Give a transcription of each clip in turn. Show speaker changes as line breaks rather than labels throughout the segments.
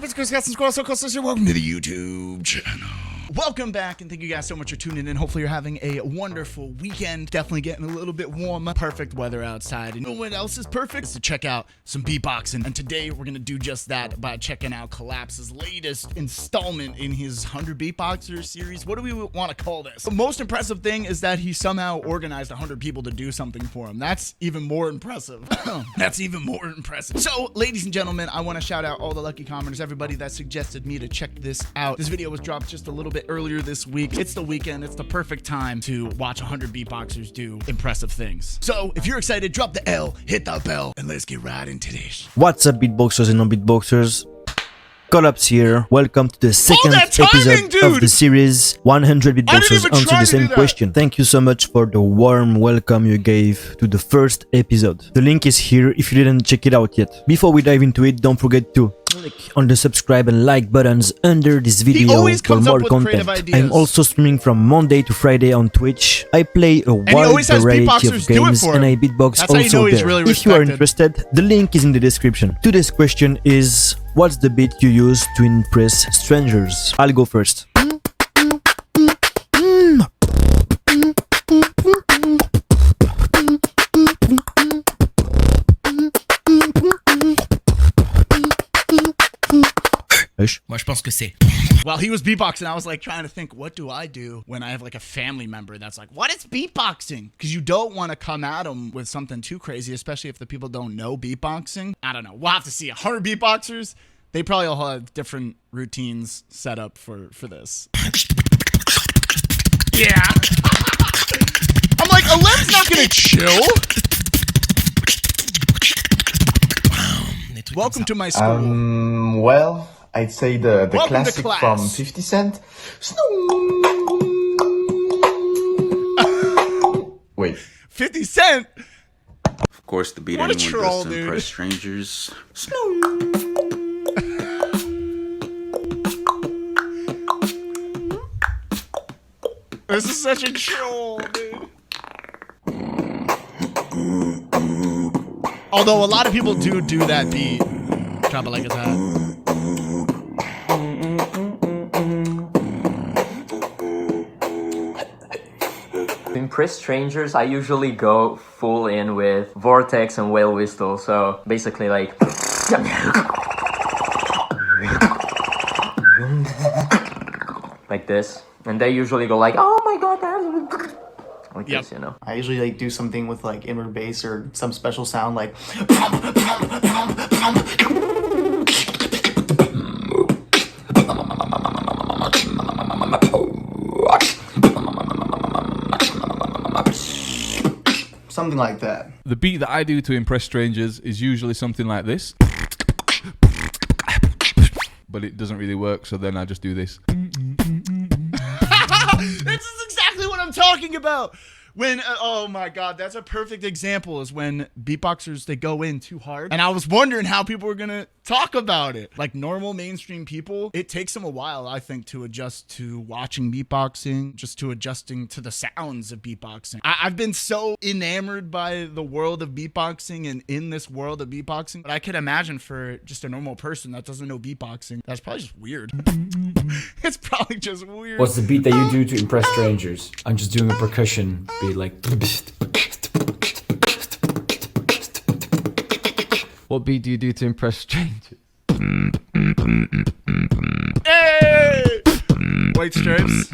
Beatboxers, guys, and SoCloseToToast. Welcome to the YouTube channel. Welcome back, and thank you guys so much for tuning in. Hopefully you're having a wonderful weekend. Definitely getting a little bit warm. Perfect weather outside. And you know what else is perfect? Is to check out some beatboxing. And today we're going to do just that by checking out Colaps' latest installment in his 100 Beatboxers series. What do we want to call this? The most impressive thing is that he somehow organized 100 people to do something for him. That's even more impressive. That's even more impressive. So, ladies and gentlemen, I want to shout out all the lucky commenters, everybody that suggested me to check this out. This video was dropped just a little bit earlier this week. It's the weekend. It's the perfect time to watch 100 beatboxers do impressive things. So if you're excited, drop the L, hit the bell, and let's get right into this.
What's up, beatboxers and non-beatboxers? Colaps here. Welcome to the second episode of the series 100 beatboxers answer the same question. Thank you so much for the warm welcome you gave to the first episode. The link is here if you didn't check it out yet. Before we dive into it, don't forget to click on the subscribe and like buttons under this video for more content. I'm also streaming from Monday to Friday on Twitch. I play a wide variety of games and I beatbox also there. If you are interested, the link is in the description. Today's question is, what's the beat you use to impress strangers? I'll go first.
Moi, je pense que c'est.
While he was beatboxing, I was like trying to think, what do I do when I have like a family member that's like, what is beatboxing? Because you don't want to come at them with something too crazy, especially if the people don't know beatboxing. I don't know. We'll have to see. 100 beatboxers, they probably all have different routines set up for this. Yeah. I'm like, Alem's not going to chill. Welcome to my school.
Well, I'd say the classic from 50 Cent. Wait.
50 Cent?
Of course, the beat anyone
troll,
does to impress strangers.
This is such a troll, dude. Although a lot of people do that beat. Drop it like it's hot.
To impress strangers, I usually go full in with vortex and whale whistle. So basically like like this. And they usually go like, oh my god, like this, you know.
I usually like do something with like inward bass or some special sound like something like that.
The beat that I do to impress strangers is usually something like this. But it doesn't really work, so then I just do this.
This is exactly what I'm talking about. When, oh my god, that's a perfect example, is when beatboxers, they go in too hard. And I was wondering how people were going to talk about it. Like normal mainstream people, it takes them a while, I think, to adjust to watching beatboxing, just to adjusting to the sounds of beatboxing. I've been so enamored by the world of beatboxing and in this world of beatboxing, but I could imagine for just a normal person that doesn't know beatboxing, that's probably just weird. It's probably just weird.
What's the beat that you do to impress strangers? I'm just doing a percussion beat like.
What beat do you do to impress strangers?
Hey! White stripes.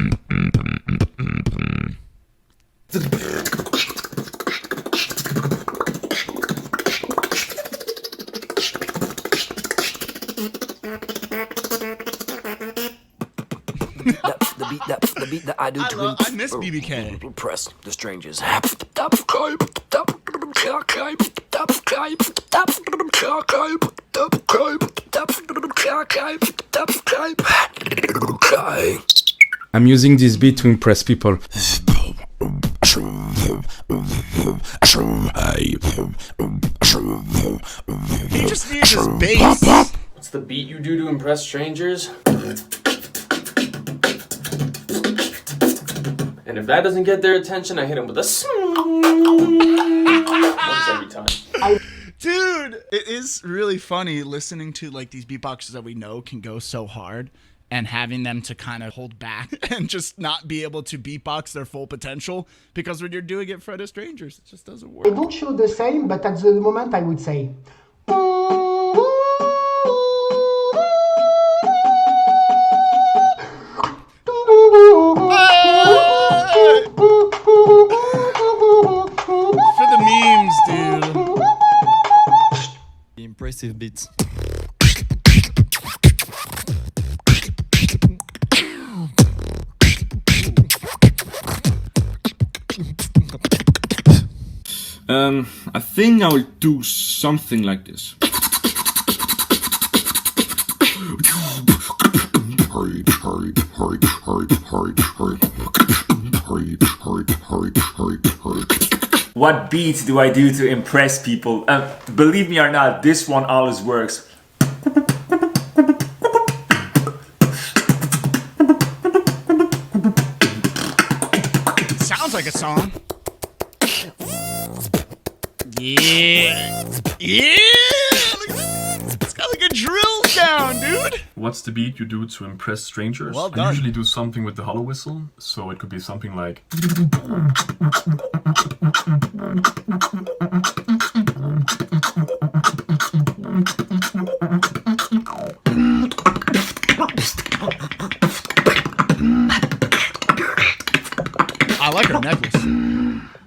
That's the beat that I do to
I miss BBK.
impress the strangers.
I'm using this beat to impress people.
He just needs his bass.
What's the beat you do to impress strangers? And if that doesn't get their attention, I hit them with a works every time.
Dude, It is really funny listening to like these beatboxers that we know can go so hard and having them to kind of hold back and just not be able to beatbox their full potential because when you're doing it in front of strangers, it just doesn't work.
I don't show the same, but at the moment I would say.
For the memes, dude.
Impressive beats.
I think I will do something like this.
What beats do I do to impress people? Believe me or not, this one always works.
Sounds like a song. Yeah. Yeah. It's got like a drill sound, dude.
What's the beat you do to impress strangers?
Well done.
I usually do something with the hollow whistle, so it could be something like...
I like her necklace.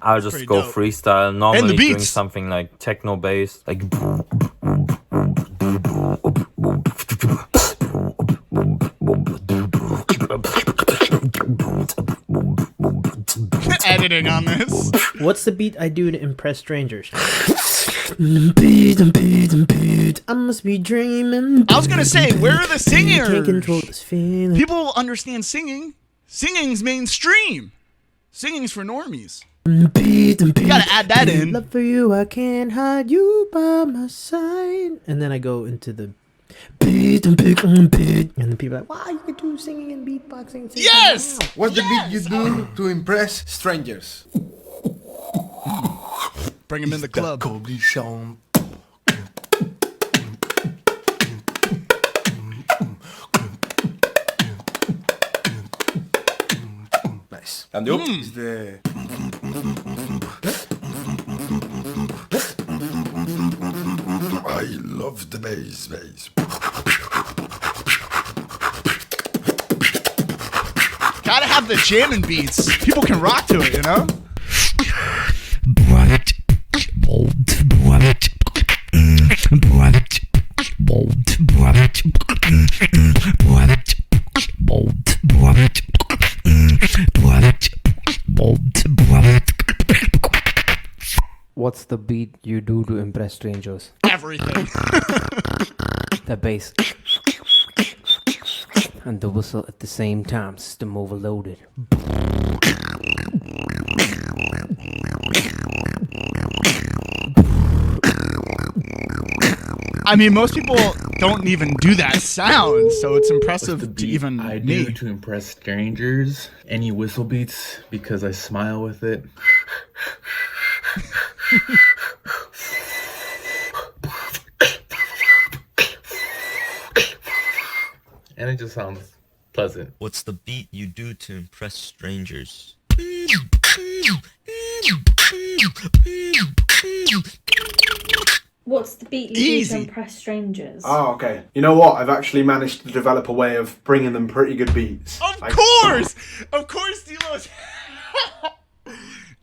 I'll just go
dope.
freestyle, normally doing something like techno bass, like...
Editing on this.
What's the beat I do to impress strangers? I must be dreaming.
I was gonna say, where are the singers?
Can't control this feeling.
People understand singing. Singing's mainstream. Singing's for normies.
You
gotta add that in.
Love for you, I can't hide you by my side. And then I go into the beat and the people are like, wow, you can do singing and beatboxing.
Yes!
What's the beat you do to impress strangers?
Bring him in the club.
Nice.
And the
is the... I love the bass.
Gotta have the jamming beats. People can rock to it, you know?
What's the beat you do to impress strangers?
Everything.
The bass. And the whistle at the same time. System overloaded.
I mean, most people don't even do that sound, so it's impressive to even
I
me.
do to impress strangers. Any whistle beats because I smile with it. And it just sounds pleasant.
What's the beat you do to impress strangers?
What's the beat you do to impress strangers?
Oh, okay. You know what? I've actually managed to develop a way of bringing them pretty good beats.
Of course! Of course, Delo's...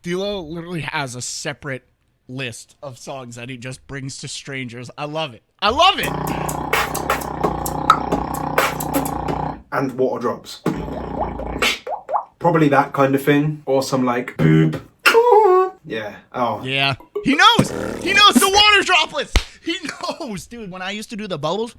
Delo literally has a separate list of songs that he just brings to strangers. I love it. I love it!
And water drops. Probably that kind of thing. Or some like boop. Yeah. Oh.
Yeah. He knows! He knows the water droplets! He knows! Dude, when I used to do the bubbles,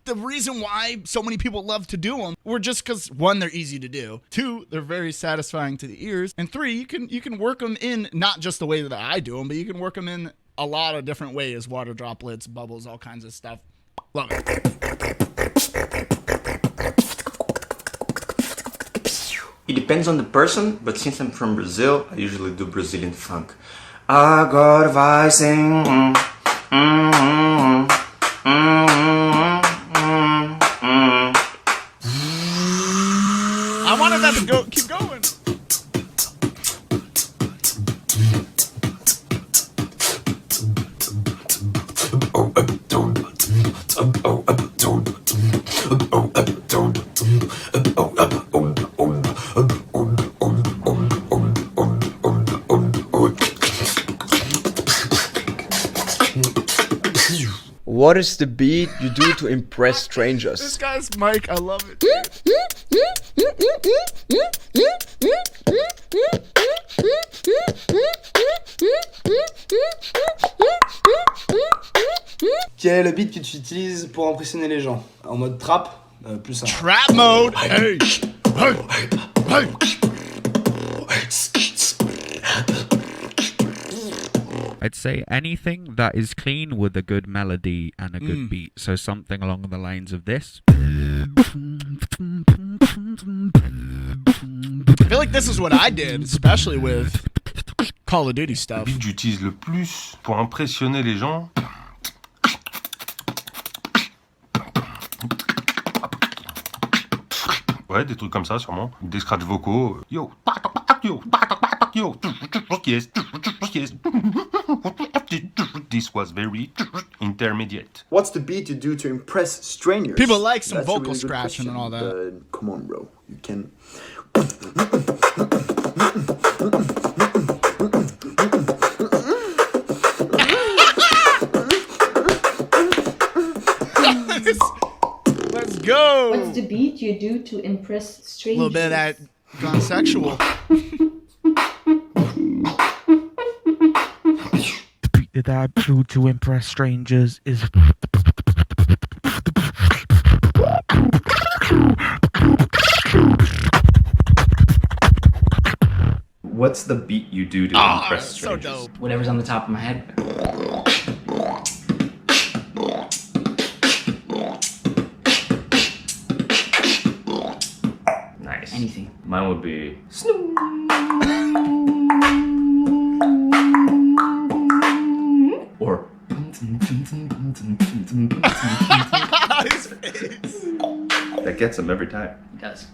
the reason why so many people love to do them were just because, one, they're easy to do. Two, they're very satisfying to the ears. And three, you can work them in not just the way that I do them, but you can work them in a lot of different ways. Water droplets, bubbles, all kinds of stuff. Love it.
It depends on the person, but since I'm from Brazil, I usually do Brazilian funk. Agora vai sem
I wanted that to go. Keep going.
What is the beat you do to impress strangers?
This guy's mic, I love it.
Quel est le beat que tu utilises pour impressionner les gens? En mode trap, plus simple.
Trap mode. Hey. Hey. Hey.
I'd say anything that is clean with a good melody and a good beat. So something along the lines of this.
I feel like this is what I did, especially with Call of Duty stuff.
Le beat que j'utilise le plus pour impressionner les gens. Ouais, des trucs comme ça, sûrement. Des scratchs vocaux. Yo, yo, yo, yes, yes. This was very intermediate.
What's the beat you do to impress strangers?
People like some
That's
vocal
a really good
scratching and all that.
question, but come on, bro. You can.
Let's go.
What's the beat you do to impress
A
strangers?
little bit of that gone sexual.
The beat that I do to impress strangers is.
What's the beat you do to impress strangers?
So dope.
Whatever's on the top of my head.
Nice.
Anything.
Mine would be. Or.
His face.
That gets him every time.
It does.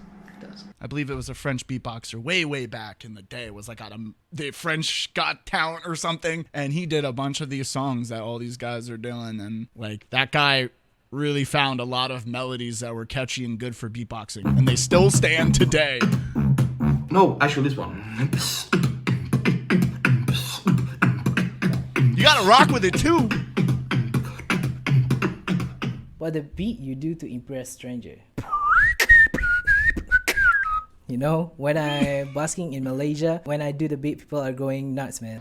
I believe it was a French beatboxer way back in the day. It was like on the French Got Talent or something. And he did a bunch of these songs that all these guys are doing. And like that guy really found a lot of melodies that were catchy and good for beatboxing. And they still stand today.
No, actually this one.
You gotta rock with it too.
What the beat you do to impress stranger? You know, when I'm busking in Malaysia, when I do the beat, people are going nuts, man.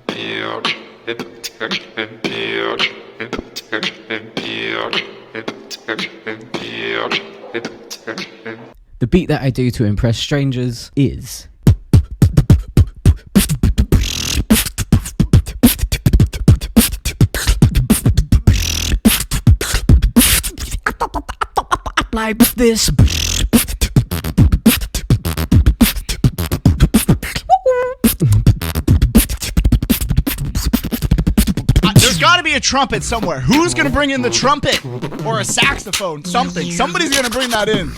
The beat that I do to impress strangers is... like this.
There's got to be a trumpet somewhere. Who's going to bring in the trumpet? Or a saxophone? Something. Somebody's going to bring that in.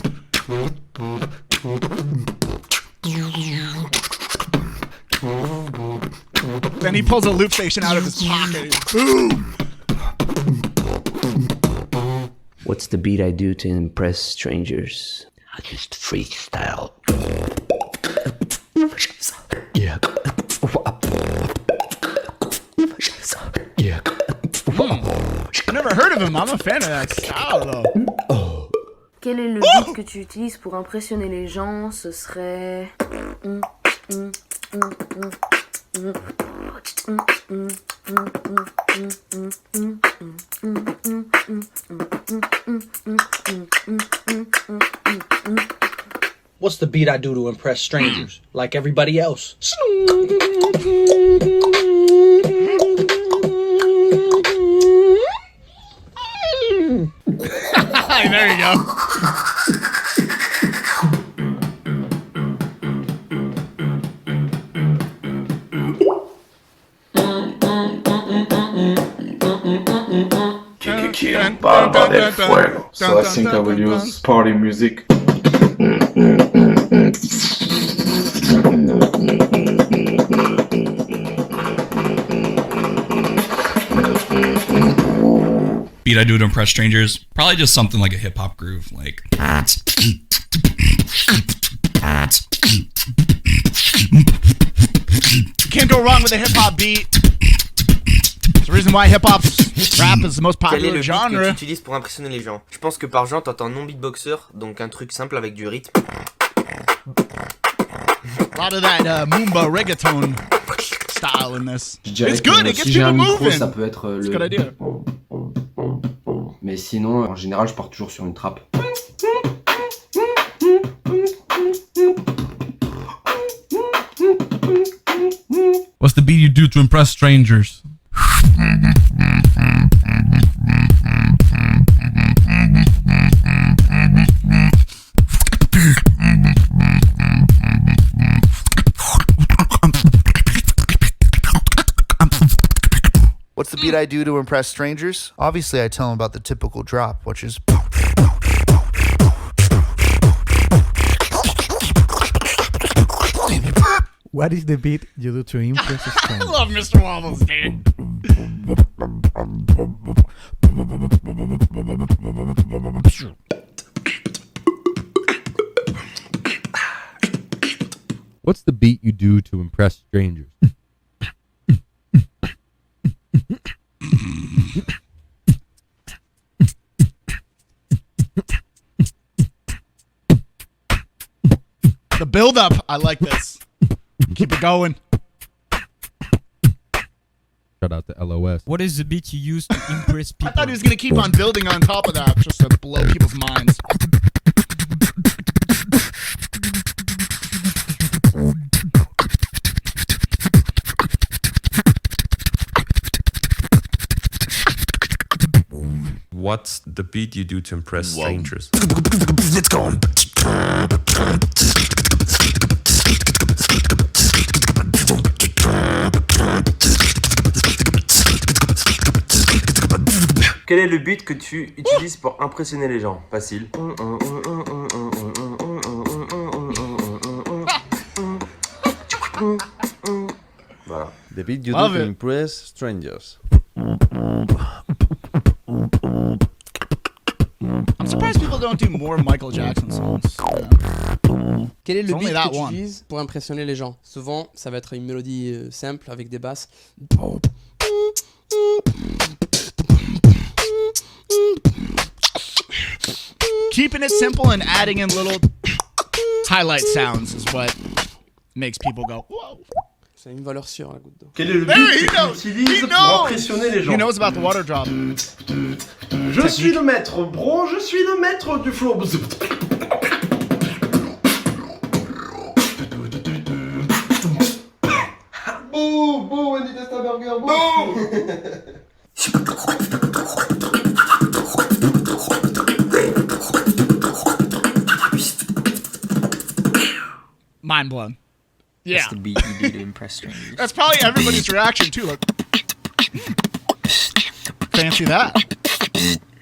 Then he pulls a loop station out of his pocket. Boom!
What's the beat I do to impress strangers? I just freestyle. Yeah. Yeah.
I've never heard of him. I'm a fan of that style, though.
Quel est le beat que tu utilises pour impressionner les gens? Ce serait...
What's the beat I do to impress strangers? Like everybody else.
There you go.
del fuego. So I think I will use party music.
Beat I do to impress strangers. Probably just something like a hip hop groove, like.
You can't go wrong with a hip hop beat. There's the reason why hip hop rap is the most
Quel est
popular
le beat
genre.
que tu utilises pour impressionner les gens? Je pense que par genre t'entends non beatboxer, donc un truc simple avec du rythme.
A lot of that Moomba reggaeton style in this.
Je dirais
It's good,
que
it gets
si j'ai
people
un micro,
moving.
ça peut être
It's a good idea.
Mais sinon, en général, je pars toujours sur une trappe.
What's the beat you do to impress strangers?
What's the beat I do to impress strangers? Obviously, I tell them about the typical drop, which is...
What is the beat you do to impress a
I
stranger?
love Mr. Wobbles, dude.
What's the beat you do to impress strangers?
The build up, I like this. Keep it going.
Shout out to LOS.
What is the beat you use to impress people?
I thought he was gonna keep on building on top of that just to blow people's minds.
What's the beat you do to impress strangers?
It's going.
Quel est le beat que tu utilises pour impressionner les gens? Facile. Voilà.
The beat you
Love
do to
it.
impress strangers.
I'm surprised people don't do more Michael Jackson songs.
Quel est le
It's only
beat
that
que tu
one.
utilises pour impressionner les gens? Souvent, ça va être une mélodie simple avec des basses.
Keeping it simple and adding in little highlight sounds is what makes people go, whoa.
C'est une valeur sûre, la goutte d'eau.
Quel est le
Hey,
beat que tu utilises pour impressionner les gens?
He knows about the water drop.
Je suis le maître, bro, je suis le maître du flow. Bouh, bouh, Wendy Testa Burger, bouh.
Mind blown. Yeah.
That's the beat you do to impress strangers.
That's probably everybody's reaction too. Like, fancy that.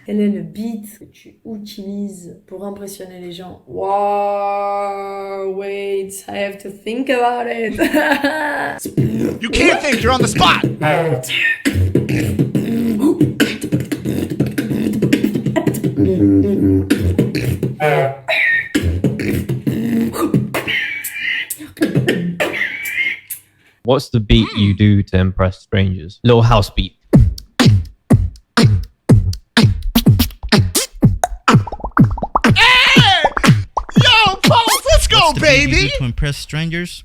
Quel est le beat que tu utilises pour impressionner les gens? Wow, wait, I have to think about it.
You can't think, you're on the spot.
What's the beat you do to impress strangers? Little house beat.
Hey! Yo, Pulse, let's go,
What's the beat you
baby.
do to impress strangers?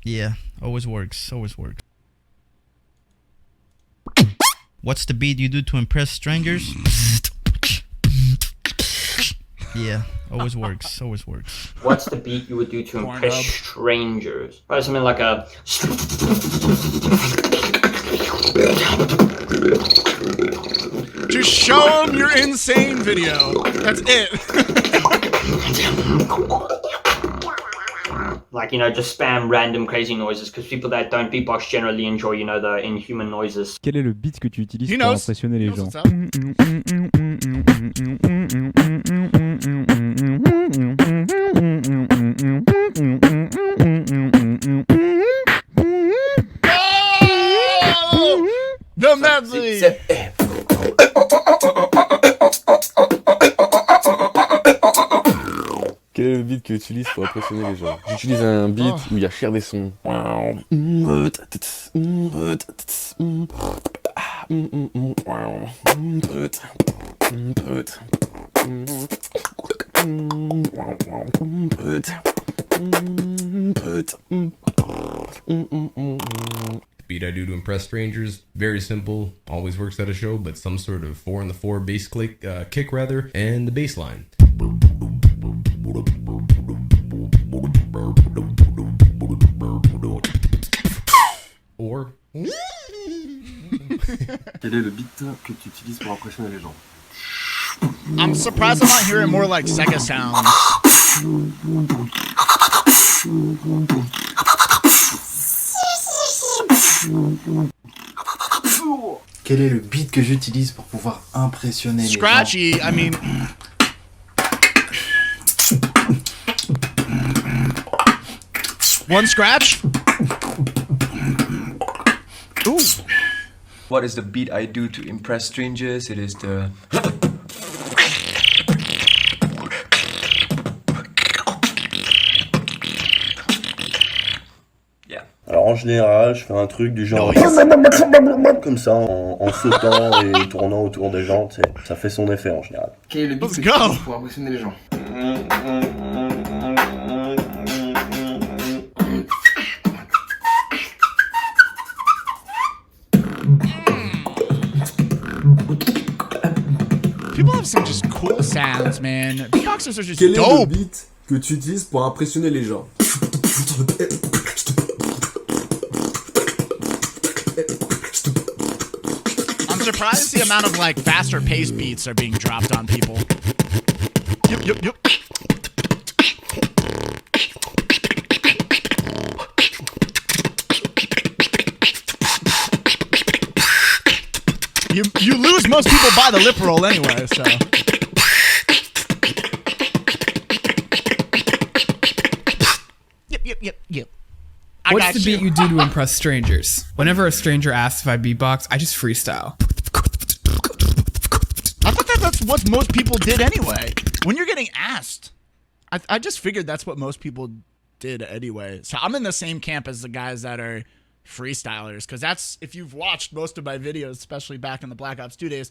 Yeah, always works. Always works. What's the beat you do to impress strangers? Yeah, always works. Always works.
What's the beat you would do to impress strangers? Probably something like a.
Just show them your insane video. That's it.
like, you know, just spam random crazy noises, because people that don't beatbox generally enjoy, you know, the inhuman noises.
Quel est le beat que tu utilises
He
pour
knows.
impressionner les gens?
What's up? Oh! The medley!
Quel est le beat que tu utilises pour impressionner les gens? J'utilise un beat où il y a cher des sons.
Beat I do to impress strangers, very simple, always works at a show, but some sort of 4-on-the-4 bass kick rather, and the bass line. Or
Quel est le beat que tu utilises pour impressionner les gens?
I'm surprised I'm not hearing more like Sega sounds.
Quel est le beat que j'utilise pour pouvoir impressionner les gens?
Scratchy, I mean... One scratch? Ooh.
What is the beat I do to impress strangers? It is the...
Alors en général, je fais un truc du genre comme ça, en sautant et tournant autour des gens, ça fait son effet en général.
Quel est le beat que tu utilises pour impressionner les gens?
People have some just cool sounds, man. Beatboxers are just
Quel est le
dope.
beat que tu utilises pour impressionner les gens?
I'm surprised the amount of like faster paced beats are being dropped on people. Yep. You lose most people by the lip roll anyway, so. Yep.
What's the beat you do to impress strangers? Whenever a stranger asks if I beatbox, I just freestyle.
I thought that's what most people did anyway. When you're getting asked, I just figured that's what most people did anyway. So I'm in the same camp as the guys that are freestylers, because that's, if you've watched most of my videos, especially back in the Black Ops 2 days,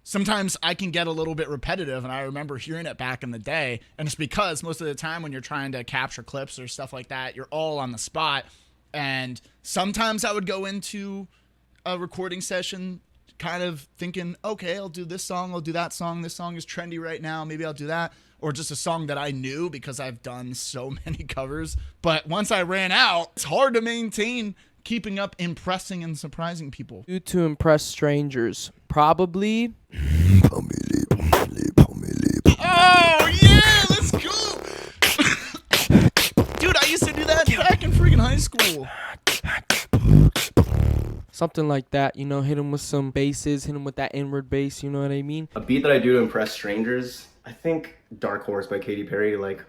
sometimes I can get a little bit repetitive, and I remember hearing it back in the day, and it's because most of the time when you're trying to capture clips or stuff like that, you're all on the spot, and sometimes I would go into a recording session kind of thinking, okay, I'll do this song, I'll do that song, this song is trendy right now, maybe I'll do that, or just a song that I knew because I've done so many covers. But once I ran out, it's hard to maintain keeping up impressing and surprising people.
Do to impress strangers, probably.
Oh yeah, let's go. Dude, I used to do that back in freaking high school.
Something like that, you know, hit him with some basses, hit him with that inward bass, you know what I mean?
A beat that I do to impress strangers, I think Dark Horse by Katy Perry, like...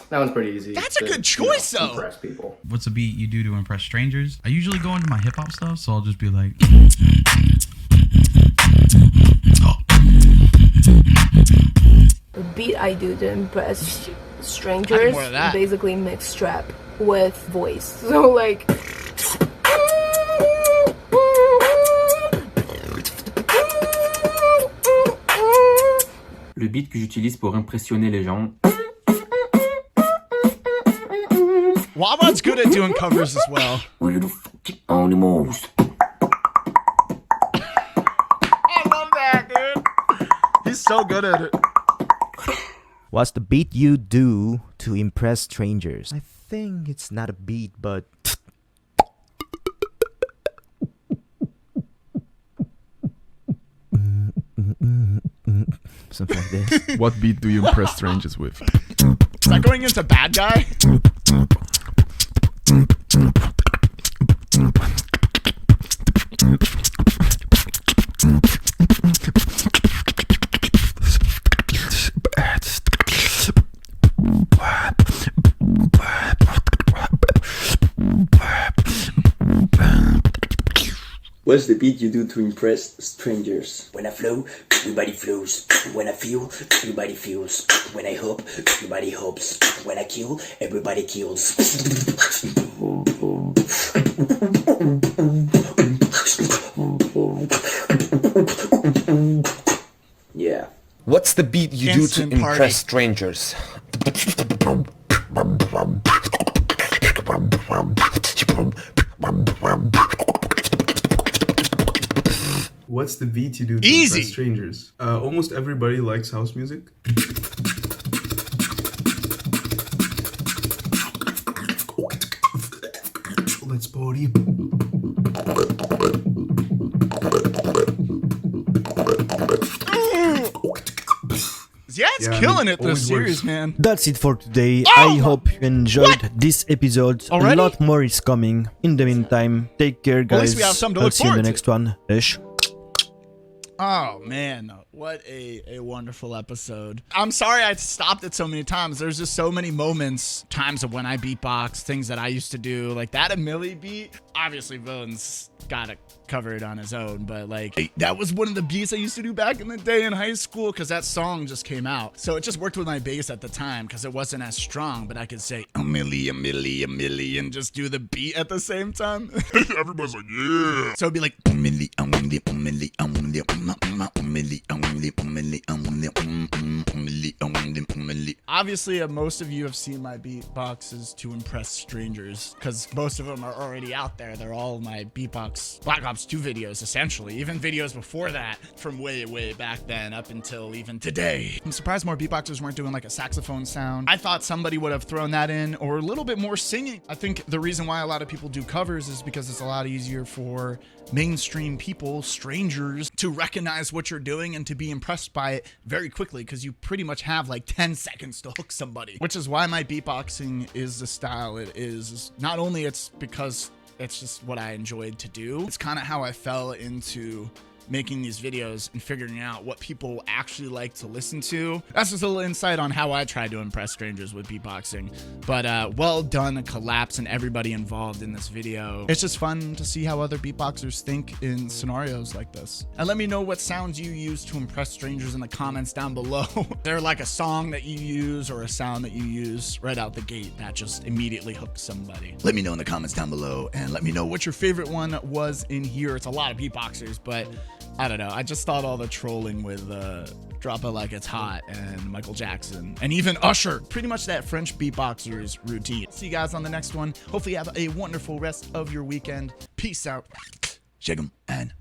That one's pretty easy.
That's a good choice, though.
Impress people.
What's a beat you do to impress strangers? I usually go into my hip hop stuff, so I'll just be like.
The beat I do to impress strangers basically mix trap with voice. So like.
Le beat que j'utilise pour impressionner les gens.
Wawa's good at doing covers as well.
Where the fuck you on the most?
I love that, dude. He's so good at it.
What's the beat you do to impress strangers? I think it's not a beat, but... something like this.
What beat do you impress strangers with?
Is that going into bad guy?
What's the beat you do to impress strangers? When I flow, everybody flows. When I feel, everybody feels. When I hope, everybody hopes. When I kill, everybody kills.
Yeah. What's the beat you
Instant
do to
party.
impress strangers?
What's the beat you do to
Easy.
impress strangers? Almost everybody likes house music. Let's party.
Yeah, it's
Yeah,
killing
it
it this
always
series,
works.
man.
That's it for today.
Oh
I hope you enjoyed this episode.
Already?
A lot more is coming. In the meantime, take care,
Well, at least
guys.
we have something to
I'll
look
see you in the
forward
next one. Ish.
Oh man, what a wonderful episode. I'm sorry I stopped it so many times. There's just so many moments, times of when I beatbox, things that I used to do, like that a Millie beat. Obviously, Bones got it covered on his own, but like that was one of the beats I used to do back in the day in high school because that song just came out. So it just worked with my bass at the time because it wasn't as strong, but I could say a milli, and just do the beat at the same time. Everybody's like, yeah. So it'd be like a milli, a milli, a milli, a milli, a milli, a milli, a milli, a milli, a milli, a milli. Obviously, most of you have seen my beatboxes to impress strangers because most of them are already out there. They're all my beatbox Black Ops 2 videos, essentially. Even videos before that from way back then up until even today. I'm surprised more beatboxers weren't doing like a saxophone sound. I thought somebody would have thrown that in or a little bit more singing. I think the reason why a lot of people do covers is because it's a lot easier for mainstream people, strangers, to recognize what you're doing and to be impressed by it very quickly because you pretty much have like 10 seconds to hook somebody, which is why my beatboxing is the style it is. Not only it's because it's just what I enjoyed to do, it's kind of how I fell into making these videos and figuring out what people actually like to listen to. That's just a little insight on how I try to impress strangers with beatboxing. But well done, Colaps, and everybody involved in this video. It's just fun to see how other beatboxers think in scenarios like this. And let me know what sounds you use to impress strangers in the comments down below. They're like a song that you use or a sound that you use right out the gate that just immediately hooks somebody. Let me know in the comments down below and let me know what your favorite one was in here. It's a lot of beatboxers, but I don't know. I just thought all the trolling with Drop It Like It's Hot and Michael Jackson and even Usher, pretty much that French beatboxers routine. See you guys on the next one. Hopefully you have a wonderful rest of your weekend. Peace out. Shake 'em and